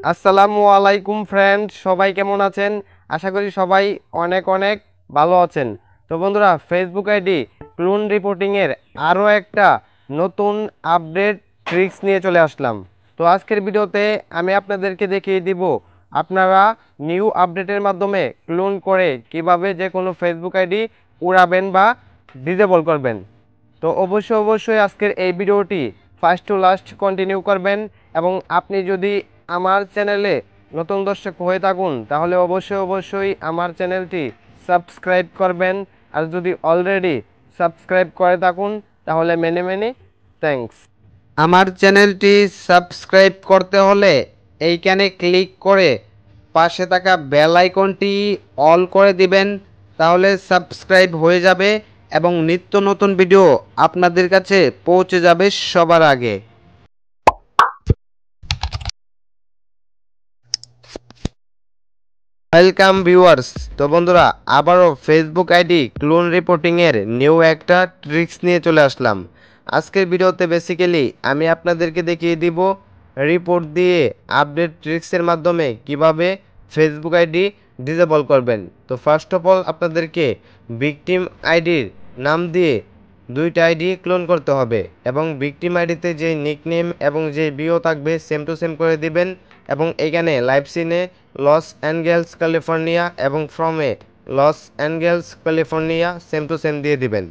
আসসালামু আলাইকুম ফ্রেন্ড, সবাই কেমন আছেন? আশা করি সবাই অনেক অনেক ভালো আছেন। তো বন্ধুরা, ফেসবুক আইডি ক্লোন রিপোর্টিংয়ের আরও একটা নতুন আপডেট ট্রিক্স নিয়ে চলে আসলাম। তো আজকের ভিডিওতে আমি আপনাদেরকে দেখিয়ে দিব আপনারা নিউ আপডেটের মাধ্যমে ক্লোন করে কিভাবে যে কোনো ফেসবুক আইডি উড়াবেন বা ডিসেবল করবেন। তো অবশ্যই আজকের এই ভিডিওটি ফার্স্ট টু লাস্ট কন্টিনিউ করবেন। এবং আপনি যদি আমার চ্যানেলে নতুন দর্শক হয়ে থাকুন তাহলে অবশ্যই আমার চ্যানেলটি সাবস্ক্রাইব করবেন। আর যদি অলরেডি সাবস্ক্রাইব করে থাকুন তাহলে মেনি মেনি থ্যাঙ্কস। আমার চ্যানেলটি সাবস্ক্রাইব করতে হলে এইখানে ক্লিক করে পাশে থাকা বেল আইকনটি অল করে দিবেন, তাহলে সাবস্ক্রাইব হয়ে যাবে এবং নিত্য নতুন ভিডিও আপনাদের কাছে পৌঁছে যাবে সবার আগে। Welcome viewers. তো বন্ধুরা, আবারও ফেসবুক আইডি ক্লোন রিপোর্টিংয়ের নিউ একটা ট্রিক্স নিয়ে চলে আসলাম। আজকের ভিডিওতে বেসিক্যালি আমি আপনাদেরকে দেখিয়ে দিব রিপোর্ট দিয়ে আপডেট ট্রিক্সের মাধ্যমে কিভাবে ফেসবুক আইডি ডিসেবল করবেন। তো ফার্স্ট অফ অল আপনাদেরকে ভিকটিম আইডির নাম দিয়ে দুইটা আইডি ক্লোন করতে হবে এবং ভিকটিম আইডিতে যে নিকনেম এবং যে বিও থাকবে সেম টু সেম করে দিবেন। এবং এখানে লাইভ সিনে লস অ্যাঞ্জেলস ক্যালিফোর্নিয়া এবং ফ্রমে Los Angeles California same to same দিয়ে দিবেন।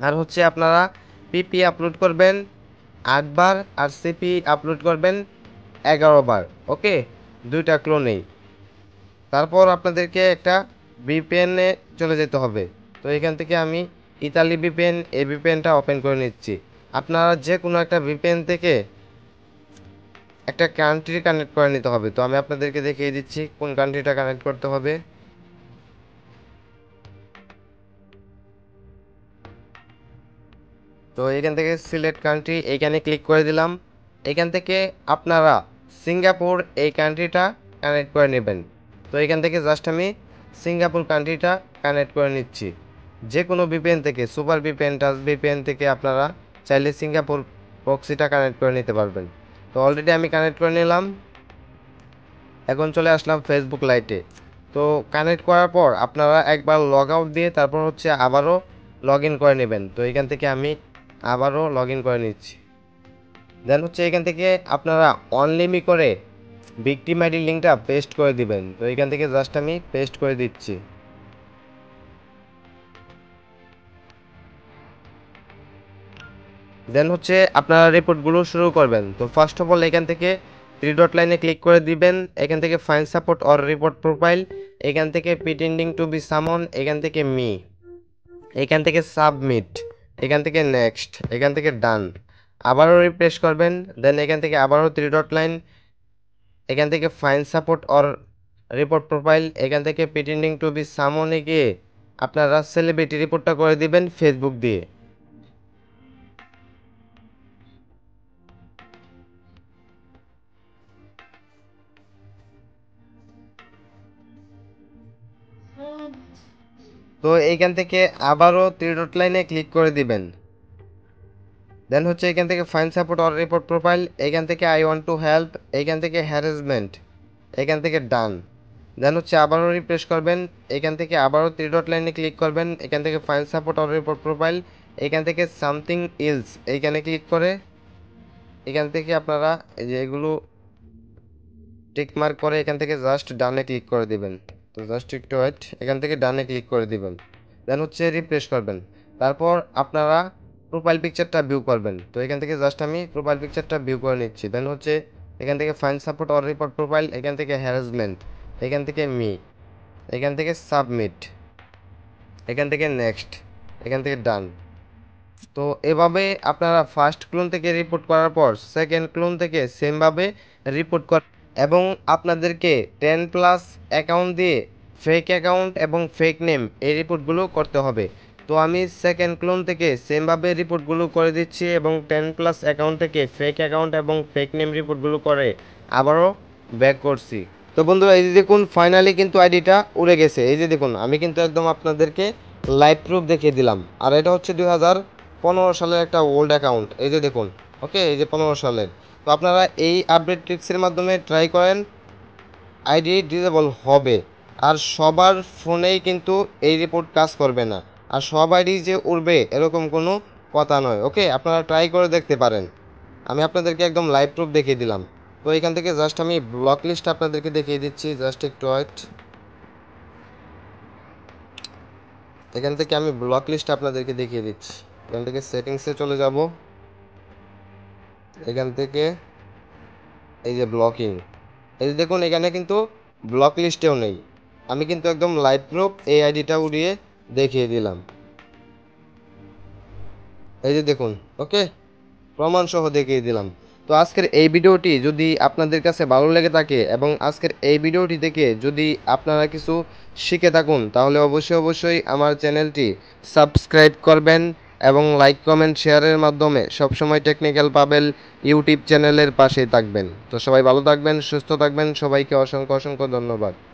আর হচ্ছে আপনারা পিপি আপলোড করবেন 8 বার আর সিপি আপলোড করবেন 11 বার। ওকে, দুইটা ক্লোনেই। তারপর আপনাদেরকে একটা ভিপিএনে চলে যেতে হবে। তো এখান থেকে আমি ইতালি ভিপিএন, এই ভিপিএনটা ওপেন করে নিচ্ছি। আপনারা যে কোনো একটা ভিপিএন থেকে একটা কান্ট্রি কানেক্ট করে নিতে হবে। তো আমি আপনাদেরকে দেখিয়ে দিচ্ছি কোন কান্ট্রিটা কানেক্ট করতে হবে। তো এখান থেকে সিলেক্ট কান্ট্রি, এইখানে ক্লিক করে দিলাম। এখান থেকে আপনারা সিঙ্গাপুর এই কান্ট্রিটা কানেক্ট করে নেবেন। তো এখান থেকে জাস্ট আমি সিঙ্গাপুর কান্ট্রিটা কানেক্ট করে নিচ্ছি। যে কোনো ভিপিএন থেকে, সুপার ভিপিএন, টাচ ভিপিএন থেকে আপনারা চাইলে সিঙ্গাপুর প্রক্সিটা কানেক্ট করে নিতে পারবেন। তো অলরেডি আমি কানেক্ট করে নিলাম। এখন চলে আসলাম ফেসবুক লাইটে। তো কানেক্ট করার পর আপনারা একবার লগ আউট দিয়ে তারপর হচ্ছে আবারও লগ ইন করে নেবেন। তো এখান থেকে আমি আবারও লগ ইন করে নিচ্ছি। দেন হচ্ছে এখান থেকে আপনারা অনলিমি করে ভিকটিম আইডি লিঙ্কটা পেস্ট করে দিবেন। তো এখান থেকে জাস্ট আমি পেস্ট করে দিচ্ছি। দেন হচ্ছে আপনারা রিপোর্টগুলো শুরু করবেন। তো ফার্স্ট অফ অল এখান থেকে থ্রি ডট লাইনে ক্লিক করে দিবেন। এখান থেকে find support or report profile, এখান থেকে প্রিটেন্ডিং টু বি সামন, এখান থেকে মি, এখান থেকে সাবমিট, এখান থেকে নেক্সট, এখান থেকে ডান। আবারও রিফ্রেশ করবেন। দেন এখান থেকে আবারও থ্রি ডট লাইন, এখান থেকে find support or report profile, এখান থেকে প্রিটেন্ডিং টু বি সামনে গিয়ে আপনারা সেলিব্রিটি রিপোর্টটা করে দিবেন ফেসবুক দিয়ে। তো এইখান থেকে আবারও থ্রি ডট লাইনে ক্লিক করে দিবেন। দেন হচ্ছে এখান থেকে fine support or report profile, এখান থেকে আই ওয়ান্ট টু হেল্প, এখান থেকে হ্যারাসমেন্ট, এখান থেকে ডান। দেন হচ্ছে আবারও রিফ্রেশ করবেন। এখান থেকে আবারও থ্রি ডট লাইনে ক্লিক করবেন। এখান থেকে fine support or report profile, এখান থেকে সামথিং ইলস, এইখানে ক্লিক করে এখান থেকে আপনারা এই যে এগুলো টিক মার্ক করে এখান থেকে জাস্ট ডানে ক্লিক করে দিবেন। তো জাস্ট একটু ওয়েট, এখান থেকে ডানে ক্লিক করে দিবেন। দেন হচ্ছে রিফ্রেশ করবেন। তারপর আপনারা প্রোফাইল পিকচারটা ভিউ করবেন। তো এখান থেকে জাস্ট আমি প্রোফাইল পিকচারটা ভিউ করে নিচ্ছি। দেন হচ্ছে এখান থেকে fine support or report profile, এখান থেকে হ্যারাসমেন্ট, এখান থেকে মি, এখান থেকে সাবমিট, এখান থেকে নেক্সট, এখান থেকে ডান। তো এভাবে আপনারা ফার্স্ট ক্লোন থেকে রিপোর্ট করার পর সেকেন্ড ক্লোন থেকে সেমভাবে রিপোর্ট কর। এবং আপনাদেরকে 10+ অ্যাকাউন্ট দিয়ে ফেক অ্যাকাউন্ট এবং ফেক নেম এই রিপোর্টগুলো করতে হবে। তো আমি সেকেন্ড ক্লোন থেকে সেমভাবে রিপোর্টগুলো করে দিচ্ছি এবং 10+ অ্যাকাউন্ট থেকে ফেক অ্যাকাউন্ট এবং ফেক নেম রিপোর্টগুলো করে আবারও ব্যাক করছি। তো বন্ধুরা, এই যে দেখুন ফাইনালি কিন্তু আইডিটা উড়ে গেছে। এই যে দেখুন আমি কিন্তু একদম আপনাদেরকে লাইভ প্রুফ দেখিয়ে দিলাম। আর এটা হচ্ছে 2015 সালের একটা ওল্ড অ্যাকাউন্ট। এই যে দেখুন, ওকে, এই যে 15 সালের। তো আপনারা এই আপডেট ট্রিক্সের মাধ্যমে ট্রাই করেন, আইডি ডিসেবল হবে। আর সবার ফোনেই কিন্তু এই রিপোর্ট কাজ করবে না, আর সব আইডি যে উড়বে এরকম কোনো কথা নয়। ওকে, আপনারা ট্রাই করে দেখতে পারেন। আমি আপনাদেরকে একদম লাইভ প্রুফ দেখিয়ে দিলাম। তো এখান থেকে জাস্ট আমি ব্লক লিস্ট আপনাদেরকে দেখিয়ে দিচ্ছি, জাস্ট একটু ওয়েট। এখান থেকে আমি ব্লক লিস্ট আপনাদেরকে দেখিয়ে দিচ্ছি। এখান থেকে সেটিংসে চলে যাব, এখান থেকে এই যে ব্লকিং, এই যে দেখুন এখানে কিন্তু ব্লক লিস্টেও নেই। আমি কিন্তু একদম লাইভ প্রুফ এই আইডিটা উড়িয়ে দেখিয়ে দিলাম, এই যে দেখুন। ওকে, প্রমাণ সহ দেখিয়ে দিলাম। তো আজকের এই ভিডিওটি যদি আপনাদের কাছে ভালো লেগে থাকে এবং আজকের এই ভিডিওটি দেখে যদি আপনারা কিছু শিখে থাকুন, তাহলে অবশ্যই অবশ্যই আমার চ্যানেলটি সাবস্ক্রাইব করবেন এবং লাইক কমেন্ট শেয়ারের মাধ্যমে সবসময় টেকনিক্যাল পাবেল ইউটিউব চ্যানেলের পাশেই থাকবেন। তো সবাই ভালো থাকবেন, সুস্থ থাকবেন, সবাইকে অসংখ্য অসংখ্য ধন্যবাদ।